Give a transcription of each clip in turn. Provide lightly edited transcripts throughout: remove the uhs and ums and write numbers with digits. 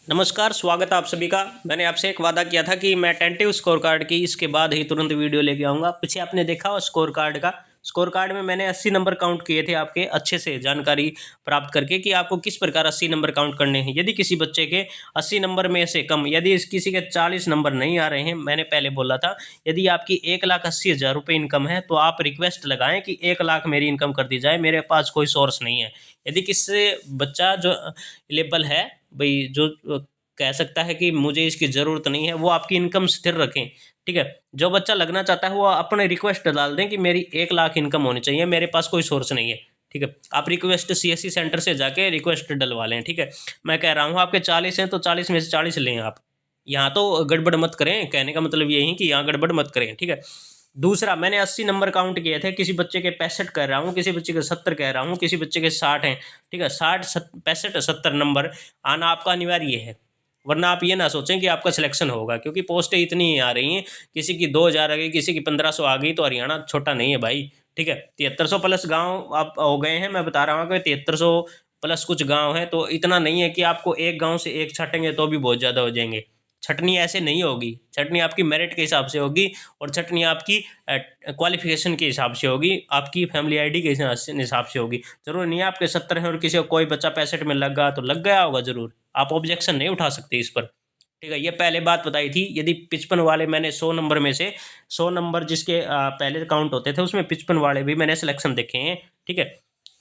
नमस्कार, स्वागत है आप सभी का। मैंने आपसे एक वादा किया था कि मैं टेंटेटिव स्कोर कार्ड की इसके बाद ही तुरंत वीडियो लेके आऊँगा। पीछे आपने देखा हो स्कोर कार्ड का, स्कोर कार्ड में मैंने 80 नंबर काउंट किए थे आपके अच्छे से जानकारी प्राप्त करके कि आपको किस प्रकार 80 नंबर काउंट करने हैं। यदि किसी बच्चे के 80 नंबर में से कम, यदि किसी के 40 नंबर नहीं आ रहे हैं, मैंने पहले बोला था, यदि आपकी 1,80,000 रुपये इनकम है तो आप रिक्वेस्ट लगाएँ कि 1 लाख मेरी इनकम कर दी जाए, मेरे पास कोई सोर्स नहीं है। यदि किसी बच्चा जो एलिजिबल है, भई जो कह सकता है कि मुझे इसकी ज़रूरत नहीं है, वो आपकी इनकम स्थिर रखें, ठीक है? जो बच्चा लगना चाहता है वो अपने रिक्वेस्ट डाल दें कि मेरी 1 लाख इनकम होनी चाहिए, मेरे पास कोई सोर्स नहीं है, ठीक है? आप रिक्वेस्ट सीएससी सेंटर से जाके रिक्वेस्ट डलवा लें, ठीक है? मैं कह रहा हूँ आपके 40 हैं तो 40 में से 40 लें आप। यहाँ तो गड़बड़ मत करें, कहने का मतलब यही कि यहाँ गड़बड़ मत करें, ठीक है? दूसरा, मैंने 80 नंबर काउंट किए थे, किसी बच्चे के 65 कह रहा हूँ, किसी बच्चे के 70 कह रहा हूँ, किसी बच्चे के 60 हैं, ठीक है? 60 65 70 नंबर आना आपका अनिवार्य है, वरना आप ये ना सोचें कि आपका सिलेक्शन होगा, क्योंकि पोस्टें इतनी ही आ रही हैं, किसी की 2000 आ गई, किसी की 1500 आ गई, तो हरियाणा छोटा नहीं है भाई, ठीक है? 7300 प्लस गांव आप हो गए हैं, मैं बता रहा हूँ कि 7300 प्लस कुछ गांव हैं, तो इतना नहीं है कि आपको एक गांव से एक छटेंगे तो भी बहुत ज़्यादा हो जाएंगे। छटनी ऐसे नहीं होगी, छटनी आपकी मेरिट के हिसाब से होगी, और छटनी आपकी क्वालिफिकेशन के हिसाब से होगी, आपकी फैमिली आईडी के हिसाब से होगी। जरूर नहीं है आपके 70 हैं और किसी को कोई बच्चा 65 में लग गया तो लग गया होगा जरूर, आप ऑब्जेक्शन नहीं उठा सकते इस पर, ठीक है? ये पहले बात बताई थी। यदि 55 वाले, मैंने 100 नंबर में से 100 नंबर जिसके पहले काउंट होते थे उसमें 55 वाले भी मैंने सिलेक्शन देखे हैं, ठीक है?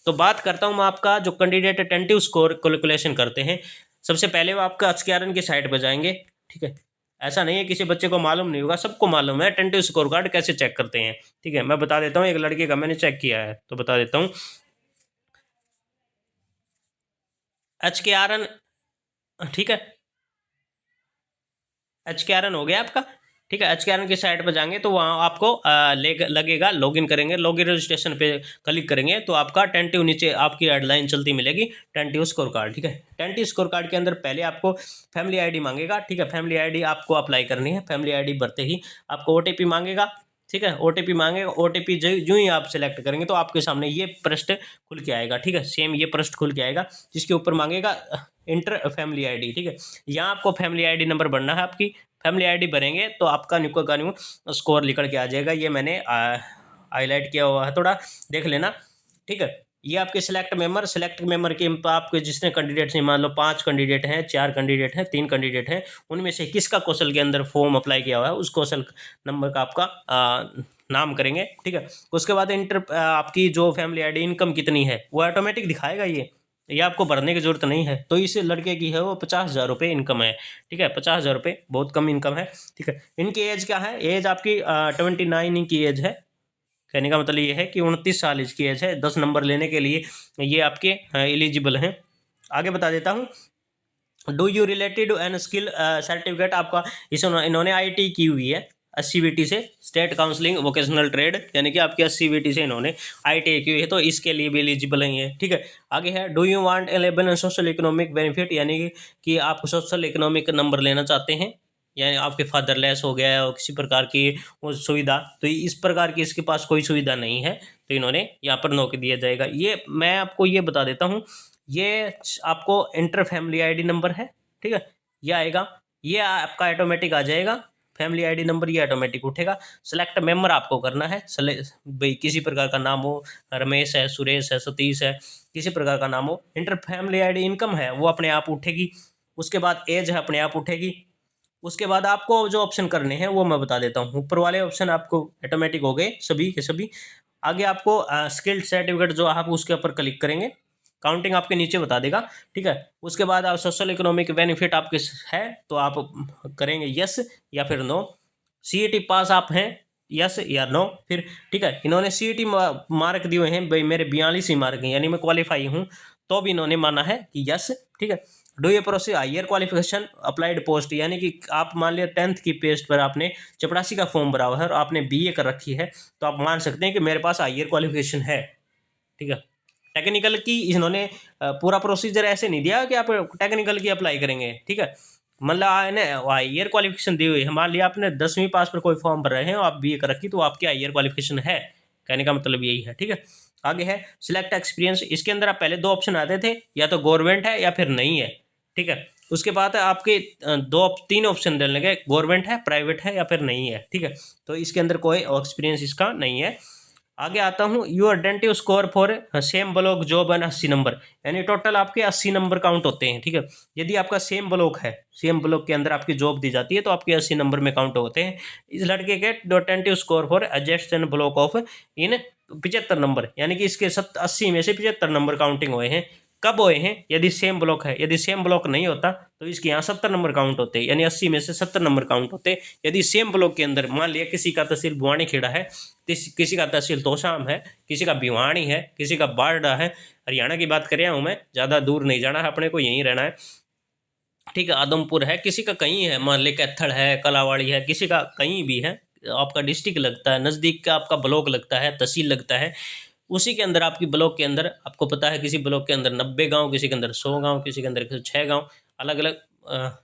तो बात करता हूँ मैं आपका, जो कैंडिडेट टेंटेटिव स्कोर कैलकुलेशन करते हैं, सबसे पहले वो आपका एचकेआरएन की साइट पर जाएंगे, ठीक है? ऐसा नहीं है किसी बच्चे को मालूम नहीं होगा, सबको मालूम है टेंटेटिव स्कोर कार्ड कैसे चेक करते हैं, ठीक है? मैं बता देता हूँ, एक लड़के का मैंने चेक किया है तो बता देता हूँ। एचकेआरएन, ठीक है? एचकेआरएन हो गया आपका, ठीक है? एचकेआरएन की साइट पर जाएंगे तो वहाँ आपको लगेगा, लॉगिन करेंगे, लॉगिन रजिस्ट्रेशन पे क्लिक करेंगे तो आपका टेंटेटिव नीचे आपकी हेडलाइन चलती मिलेगी, टेंटेटिव स्कोर कार्ड, ठीक है? टेंटेटिव स्कोर कार्ड के अंदर पहले आपको फैमिली आईडी मांगेगा, ठीक है? फैमिली आईडी आपको अप्लाई करनी है। फैमिली आईडी भरते ही आपको ओटीपी मांगेगा, ठीक है? ओटीपी मांगेगा, ओटीपी जो ही आप सेलेक्ट करेंगे तो आपके सामने ये पृष्ठ खुल के आएगा, ठीक है? सेम ये पृष्ठ खुल के आएगा, जिसके ऊपर मांगेगा इंटर फैमिली आईडी, ठीक है? यहाँ आपको फैमिली आईडी नंबर भरना है। आपकी फैमिली आईडी भरेंगे तो आपका न्यू का न्यू स्कोर निकल के आ जाएगा। ये मैंने हाईलाइट किया हुआ है, थोड़ा देख लेना, ठीक है? ये आपके सेलेक्ट मेंबर के आपके जितने कैंडिडेट्स हैं, मान लो 5 कैंडिडेट हैं, 4 कैंडिडेट हैं, 3 कैंडिडेट हैं, उनमें से किसका कौशल के अंदर फॉर्म अप्लाई किया हुआ है उस कौशल नंबर का आपका नाम करेंगे, ठीक है? उसके बाद आपकी जो फैमिली आईडी इनकम कितनी है वो ऑटोमेटिक दिखाएगा। ये आपको भरने की जरूरत नहीं है। तो इस लड़के की है वो 50,000 रुपये इनकम है, ठीक है? 50,000 रुपये बहुत कम इनकम है, ठीक है? इनकी एज क्या है? एज आपकी 29 की एज है। कहने का मतलब ये है कि 29 साल इसकी एज है। 10 नंबर लेने के लिए ये आपके एलिजिबल हैं। आगे बता देता हूँ। Do you related and skill certificate आपका इन्होंने आईटी की हुई है, एससीबीटी से, स्टेट काउंसलिंग वोकेशनल ट्रेड, यानी कि आपकी एससीबीटी से इन्होंने आईटीआई की हुई है, तो इसके लिए भी एलिजिबल है ये, ठीक है? आगे है, do you want 11 social economic benefit, यानी कि आप सोशल इकोनॉमिक नंबर लेना चाहते हैं, यानी आपके फादरलेस हो गया और किसी प्रकार की वो सुविधा, तो इस प्रकार की इसके पास कोई सुविधा नहीं है, तो इन्होंने यहाँ पर नो दिया जाएगा। ये मैं आपको ये बता देता हूँ, ये आपको इंटर फैमिली आईडी नंबर है, ठीक है? ये आएगा, ये आपका ऑटोमेटिक आ जाएगा। फैमिली आईडी नंबर ये ऑटोमेटिक उठेगा। सेलेक्ट मेंबर आपको करना है, भाई किसी प्रकार का नाम हो, रमेश है, सुरेश है, सतीश है, किसी प्रकार का नाम हो। इंटर फैमिली आईडी इनकम है वो अपने आप उठेगी। उसके बाद एज है अपने आप उठेगी। उसके बाद आपको जो ऑप्शन करने हैं वो मैं बता देता हूँ। ऊपर वाले ऑप्शन आपको ऑटोमेटिक हो गए सभी के सभी। आगे आपको स्किल्ड सर्टिफिकेट जो आप उसके ऊपर क्लिक करेंगे, काउंटिंग आपके नीचे बता देगा, ठीक है? उसके बाद आप सोशल इकोनॉमिक बेनिफिट आपके है तो आप करेंगे यस या फिर नो। सीईटी पास आप हैं, यस या नो, फिर ठीक है? इन्होंने सीईटी मार्क दिए हैं, भाई मेरे 42 ही मार्क हैं, यानी मैं क्वालिफाई हूँ, तो भी इन्होंने माना है कि यस, ठीक है? डू ये process higher qualification applied post, यानी कि आप मान लिया 10th की पेस्ट पर आपने चपरासी का फॉर्म भरा हुआ है और आपने बीए कर रखी है, तो आप मान सकते हैं कि मेरे पास हायर क्वालिफिकेशन है, ठीक है? टेक्निकल की इन्होंने पूरा प्रोसीजर ऐसे नहीं दिया कि आप टेक्निकल की अप्लाई करेंगे, ठीक है? मतलब हायर क्वालिफिकेशन दी हुई है। मान लिया आपने 10वीं पास पर कोई फॉर्म भर रहे हैं और आप बीए कर रखी, तो आपकी हायर क्वालिफिकेशन है, कहने का मतलब यही है, ठीक है? आगे है सिलेक्ट एक्सपीरियंस। इसके अंदर आप पहले 2 ऑप्शन आते थे, या तो गवर्नमेंट है या फिर नहीं है, ठीक है? उसके बाद आपके दो तीन ऑप्शन देने लगे, गवर्नमेंट है, प्राइवेट है या फिर नहीं है, ठीक है। तो इसके अंदर कोई एक्सपीरियंस इसका नहीं है। आगे आता हूँ, you attentive score for same block job and 80 number, यानी टोटल आपके 80 नंबर काउंट होते हैं, ठीक है। यदि आपका सेम ब्लॉक है, सेम ब्लॉक के अंदर आपकी जॉब दी जाती है तो आपके 80 नंबर में काउंट होते हैं। इस लड़के के attentive score for adjacent block of in 75 number, यानी कि इसके 80 में से 75 नंबर काउंटिंग हुए हैं। कब हुए हैं? यदि सेम ब्लॉक है। यदि सेम ब्लॉक नहीं होता तो इसके यहाँ 70 नंबर काउंट होते हैं, यानी 80 में से 70 नंबर काउंट होते हैं। यदि सेम ब्लॉक के अंदर मान लिया किसी का तहसील बुआनी खेड़ा है, किसी का तहसील तोशाम है, किसी का भिवानी है, किसी का बारडा है, हरियाणा की बात कर रहा हूँ मैं, ज़्यादा दूर नहीं जाना है अपने को, यहीं रहना है, ठीक है। आदमपुर है, किसी का कहीं है, मान ली कैथल है, कलावाड़ी है, किसी का कहीं भी है, आपका डिस्ट्रिक्ट लगता है, नज़दीक का आपका ब्लॉक लगता है, तहसील लगता है, उसी के अंदर आपकी ब्लॉक के अंदर आपको पता है किसी ब्लॉक के अंदर 90 गांव, किसी के अंदर 100 गांव, किसी के अंदर 6 गांव, अलग अलग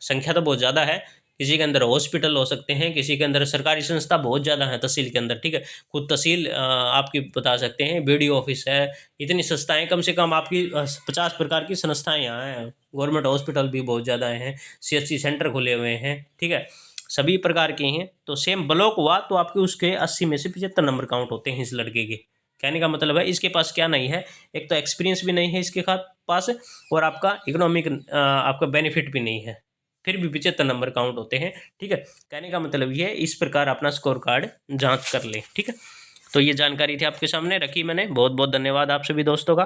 संख्या तो बहुत ज़्यादा है। किसी के अंदर हॉस्पिटल हो सकते हैं, किसी के अंदर सरकारी संस्था बहुत ज़्यादा है तहसील के अंदर, ठीक है। खुद तहसील आपकी बता सकते हैं, बीडीओ ऑफिस है, इतनी संस्थाएं, कम से कम आपकी 50 प्रकार की संस्थाएं यहाँ हैं। गवर्नमेंट हॉस्पिटल भी बहुत ज़्यादा हैं, सीएचसी सेंटर खुले हुए हैं, ठीक है, सभी प्रकार के हैं। तो सेम ब्लॉक हुआ तो आपके उसके 80 में से 75 नंबर काउंट होते हैं इस लड़के के। कहने का मतलब है इसके पास क्या नहीं है, एक तो एक्सपीरियंस भी नहीं है इसके पास, और आपका इकोनॉमिक आपका बेनिफिट भी नहीं है, फिर भी 75 नंबर काउंट होते हैं, ठीक है। कहने का मतलब ये है, इस प्रकार अपना स्कोर कार्ड जांच कर लें, ठीक है। तो ये जानकारी थी आपके सामने रखी मैंने। बहुत बहुत धन्यवाद आप सभी दोस्तों का।